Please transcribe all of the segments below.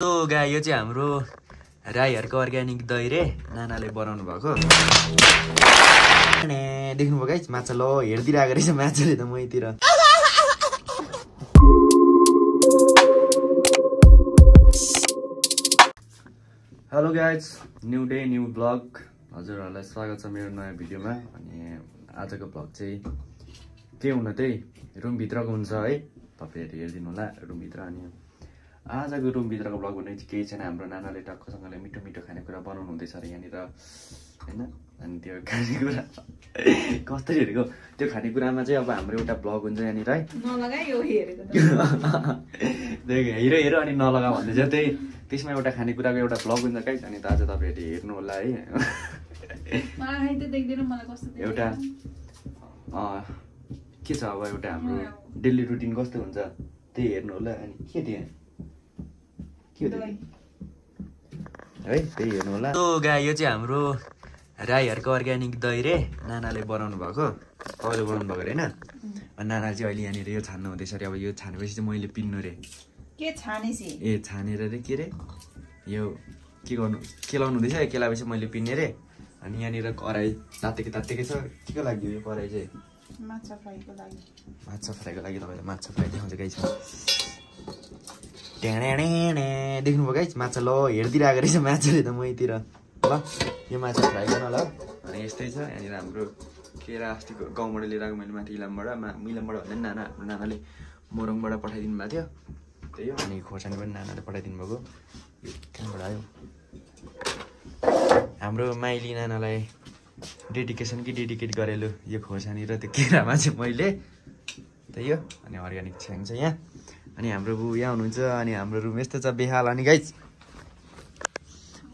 तो गाई यो चाहिँ हाम्रो राईहरुको अर्ग्यानिक दही रे नानाले बनाउनु भएको देख्नुभयो गाइस माछा ल हेर्दिरहेको रहेछ माछाले त मैतिर hello guys new day new blog हजुरहरुलाई स्वागत छ मेरो नयाँ भिडियोमा अनि आजको ब्लग चाहिँ के हुन त्यही रुम भित्रको हुन्छ है तपाईहरु हेर्दिनु होला रुम भित्र अनि आजको रुम भित्रको ब्लग भन्ने चाहिँ केही छैन हाम्रो नानाले टक्कसँगले मिठो मिठो खानेकुरा बनाउनु हुँदैछ र यहाँनिर हैन अनि त्यो खानेकुरा कस्तो हेरेको त्यो खानेकुरामा चाहिँ अब हाम्रो एउटा ब्लग हुन्छ यहाँनिर है नलगा यो हेरेको देख हेर अनि नलगा भन्दै चाहिँ त्यही त्यसमा एउटा खानेकुराको एउटा ब्लग हुन्छ गाइस अनि आज तपाईहरुले हेर्नु होला है मलाई त देख्दैन मलाई कस्तो एउटा के छ अब एउटा हाम्रो डेली रुटिन कस्तो हुन्छ त्यही हेर्नु होला अनि के थियो है त्यही हेर्नु होला तो गाई यो चाहिँ हाम्रो राईहरुको अर्ग्यानिक दही रे नानाले बनाउनु भएको तपाईँले बनाउनु भएको हैन अनि नानाले चाहिँ अहिले यहाँनिर यो छान्नु हुँदैछ रे अब यो छानेपछि चाहिँ मैले पिन्नु रे के छानेसी ए छानेर रे के रे यो के गर्नु केलाउनु हुँदैछ केलापछि मैले पिन्ने रे अनि यहाँनिर कराई तातेकै छ के लागि यो कराई चाहिँ माछा फ्राईको लागि तपाईले माछा फ्राई देखाउँछ गाइस देख्नुभयो गाइस माछा ल हेर्दिरहेको रहेछ माछाले त मैतिर ल यो माछा फ्राई गर्न ल अनि यस्तै छ यहाँनिर हाम्रो केरा अस्ति गाउँबाट लिएर आएको मैले माथि इलामबाट भन्दा नानाले मोरङबाट पठाइदिनु भएको थियो त्यही हो अनि खोर्सानी पनि नानाले पठाइदिनु भएको यो कहाँबाट आयो हाम्रो माइली नानालाई डेडिकेसन कि डेडिकेट गरेलु यो खोर्सानी र त्यो केरामा चाहिँ मैले त्यही हो अनि अर्ग्यानिक छ्याङ छ यहाँ अनि हाम्रो बु यहाँ हुनुहुन्छ अनि हाम्रो रुम यस्तो छ बेहाल अनि गाइस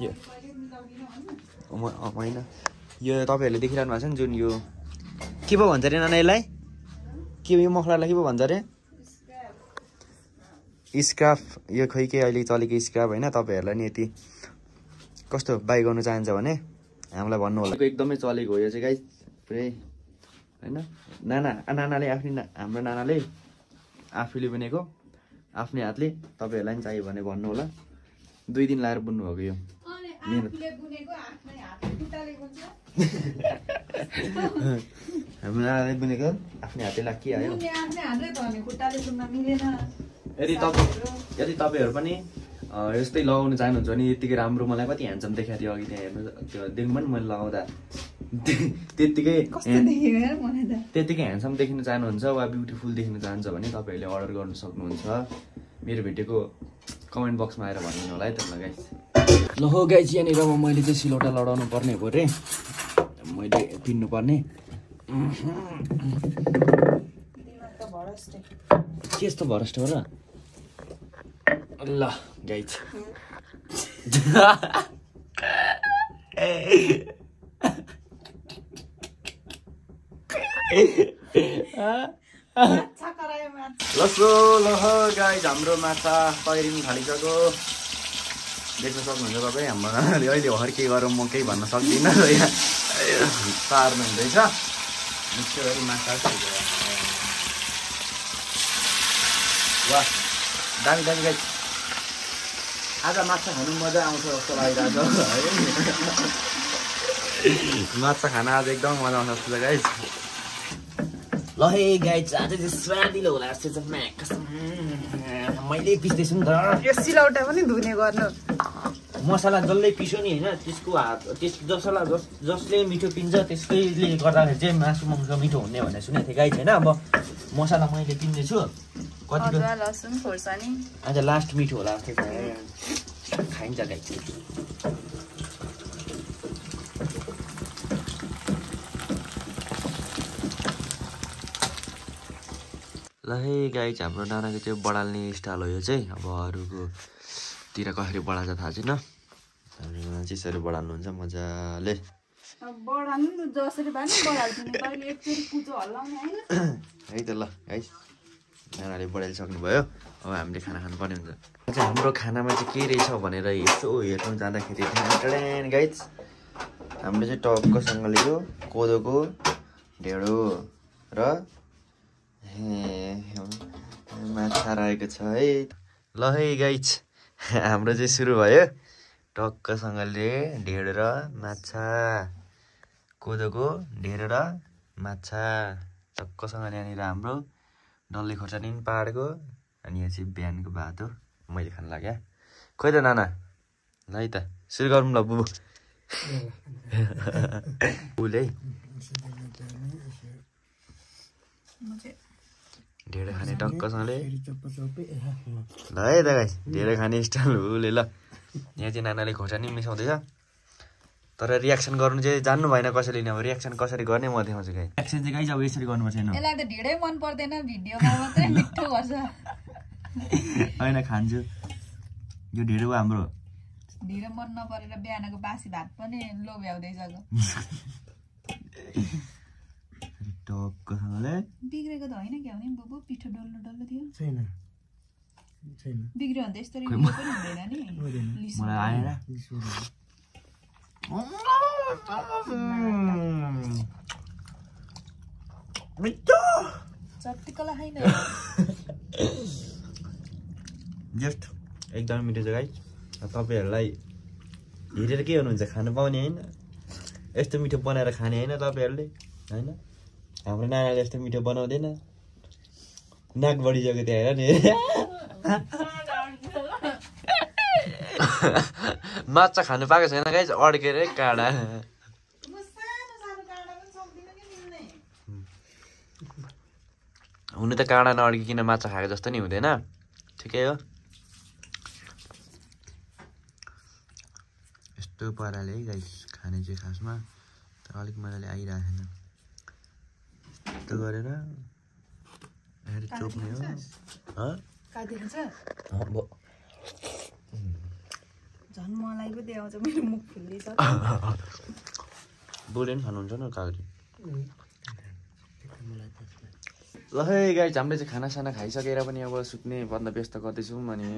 यो होइन यो तपाईहरुले देखिरहनु भएको छ नि जुन यो के पो भन्छ रे नाना यसलाई के यो मखलालाई के पो भन्छ रे स्क्राफ यो खै के अहिले चलेको स्क्राफ हैन तपाईहरुलाई नि यति कस्तो बाइ गर्नु चाहन्छ भने हामीलाई भन्नु होला एकदमै चलेको हो यो चाहिँ गाइस पुरै हैन नानाले हाम्रो नानाले आफूले बनेको आफ्नै हातले तपाईहरुलाई नि चाहियो भने भन्नु होला 2 दिन लाएर बुन्नु भएको यो आफूले बुनेको आफ्नै हातले खुट्टाले बुन्छ हाम्रो नानाले बुनेको आफ्नै हातले लाकी आयो आफ्नै हातले त भने खुट्टाले बुन्न मिलेन यदि तपाईहरु पनि यस्तै लगाउन चाहनुहुन्छ भने यतिकै राम्रो मलाई कति ह्यान्डसम देखाएको थियो अघि त्यहाँ हेर्नु त्यो देख्नु पनि मैले लगाउँदा त्यतिकै ह्यान्डसम देखिन चाहनुहुन्छ वा ब्युटिफुल देखिन चाहन्छ भने तपाईहरुले अर्डर गर्न सक्नुहुन्छ मेरो भिडियोको कमेन्ट बक्समा आएर भनिदिनु होला है त्यसलाई गाइस ल हो गाइस यहाँनिर मैले चाहिँ सिलौटा लडाउनु पर्ने हो रे मैले पिन्नु पर्ने के यस्तो भरस्ट हो र ल गाइस लसो लह गाइस हाम्रो माछा तयारिनु थालिसक्यो देख्न सक्नुहुन्छ तपाईँ हाम्रो नानाले अहिले हर के गरौँ म केही भन्न सक्दिनँ र यहाँ पार्नु हुँदैछ मिठो गरी माछा वाह दामी गाइस आज माछा खानु मजा आउँछ जस्तो लागिरहेको छ है माछा खान आज एकदम मजा आउँछ जस्तो छ गाइस ल है गाइस आज चाहिँ स्वादिलो होला जस्तो छ मैले पिस्दैछु नि त यो सिलौटा पनि धुने गर्नु मसला जसले पिस्यो नि हैन त्यसको जसले मिठो पिन्छ त्यसकैले गर्दाखेरि चाहिँ मासु मांस मिठो हुने भनेर सुनेको थिएँ गाइस हैन अब मसला मैले पिन्दैछु कतिको अदुवा लसुन खोर्सानी आज लास्ट मिठो होला जस्तो खाइन्छ गाइस ल है गाइस हाम्रो नानाको चाहिँ बढाल्ने स्टाइल हो यो चाहिँ अब अरूको तिर कसरी बढाल्छ थाहा छैन हाम्रो नाना चाहिँ यसरी बढाल्नुहुन्छ मजाले बढाल्नु जसरी भए नि बढाल्दिनु कहिले एकचोटी कुचो हल्लाउने हैन है त ल गाइस नानाले बढाइसक्नु भयो अब हामीले खाना खानुपर्ने हुन्छ अझ हाम्रो खानामा चाहिँ के रहेछ भनेर यसो हेर्नु जाँदाखेरि गाइस हामीले चाहिँ टक्कसँगले यो कोदोको ढेँडो र माछा रहेको छ है ल है गाइस हाम्रो चाहिँ सुरु भयो टक्कसँगले ढेँडो र माछा कोदोको ढेँडो र माछा टक्कसँगले यहाँनिर हाम्रो डल्ले खोर्सानी पनि पाडेको अनि यहाँ चाहिँ बिहानको भात हो मैले खान लाग्यो खोइ त नाना ल है त सुरु गरौँ ल बुबु बुले ढेँडो खाने टक्कसँगले ल है त गाइस ढेँडो खाने स्टाइल उसले ल यहाँ चाहिँ नानाले खोर्सानी मिसाउँदैछ तर रियाक्सन गर्नु चाहिँ जान्नु भएन कसैले नि अब रियाक्सन कसरी गर्ने म देखाउँछु गाई रियाक्सन चाहिँ गाइस अब यसरी गर्नुपर्छ हैन यसलाई त ढिँडै मन पर्दैन भिडियोमा मात्रै मिठो गर्छ हैन खान्छु यो ढेँडो हाम्रो ढिँडो मन नपरेर बिहानको बासी भात पनि लोभ्याउँदैछ टक्कसँगले बिग्रेको त होइन क्या नि बुबु पिठो डल्लो डल्लो थियो छैन बिग्रियो भने त यस्तरी उयो पनि हुँदैन नि लिसो मलाई आएर चट्टिकला खाइन जस्ट एकदम मिठो छ गाई तपाईँहरूलाई हेरेर के हुनुहुन्छ खानु पाउने होइन यस्तो मिठो बनाएर खाने होइन तपाईँहरूले होइन हाम्रो नानाले यस्तो मिठो बनाउँदैन नाक बढिसक्यो त्यहाँ हेर नि माछा खानु पाएको छैन गाइस अड्केर काँडा हुनु त काँडा नअड्किकन माछा खाएको जस्तो नि हुँदैन ठिकै हो यस्तो पाराले है गाइस खाने चाहिँ खासमा तर अलिक मजाले आइरहेको छैन यस्तो गरेर चोप्ने हो झन् मलाई पो देखाउँछ मेरो मुख फुल्दैछ बोले पनि खानुहुन्छ न कागरी ल है गाइस हामीले चाहिँ खानासाना खाइसकेर पनि अब सुत्ने बन्दोबस्त गर्दैछौँ अनि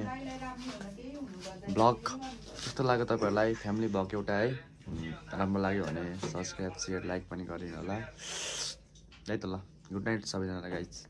ब्लग कस्तो लाग्यो तपाईँहरूलाई फ्यामिली ब्लग एउटा है राम्रो लाग्यो भने सब्सक्राइब सेयर लाइक पनि गरिदिनु होला है त ल गुड नाइट सबैजनालाई गाइस